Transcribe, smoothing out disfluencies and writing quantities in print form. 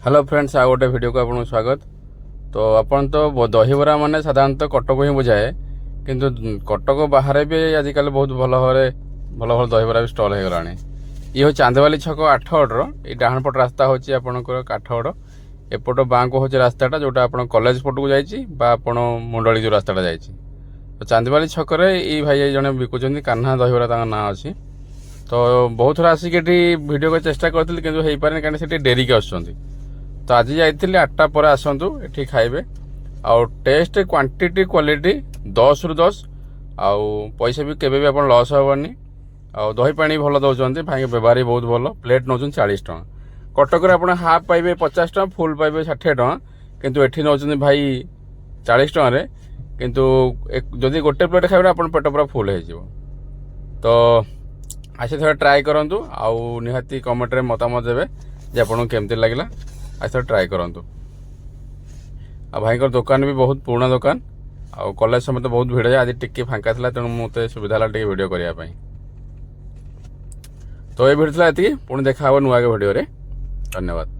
Hello friends आ गोटे video को आपको स्वागत। तो अपन तो दहीबरा माने साधारणतः कटक ही बुझाए किंतु कटक बाहर भी आजिकल बहुत भल भाव भल भल दहीबरा भी स्टल हो गलानी। ये हूँ चांदवाली छक आठगढ़ ये डाहाण पट रास्ता हूँ आपंकर आठगढ़ एपट बाँ को हूँ रास्ताटा जोटा आप कॉलेज पट को जापण मुंडली जो रास्ताटा जाइए। तो चांदवाली छकरे ये भाई जड़े बिकुंट कान्हा दहीबरा ना अच्छी। तो बहुत थर आसिक वीडियो को चेष्टा करी कि हो पारे कहीं डेरी के आसुँच। तो आज जाइए 8टा पर आसतु ये खाइबे आउ टेस्ट क्वांटिटी क्वालिटी 10 रु 10 आउ पैसा भी केबे भी अपन लॉस हेनी। आउ दही पानी भल दौरान भाई व्यवहार बहुत भल प्लेट नौ 40 टका कटक आप हाफ पाइबे 50 टका फुल पाइबे 60 टका किंतु एठी नौ भाई 40 टकर किंतु जदि गोटे प्लेट खाइबे अपन पेट पूरा फुल हो। तो आसे थोड़ा ट्राए करंतु आउ निहाती कमेंट रे मतामत देबे जे आपन केमती लागला। आज ट्राए करंतु। आ भाई दुकान भी बहुत पुराना दुकान आ कॉलेज समय तो बहुत भिड़ है। आज टिके फांका था तेणु मत सुविधा है टे वीडियो करने। तो ये भिड़ था ये पुणी देखा नुआ वीडियो रे। धन्यवाद।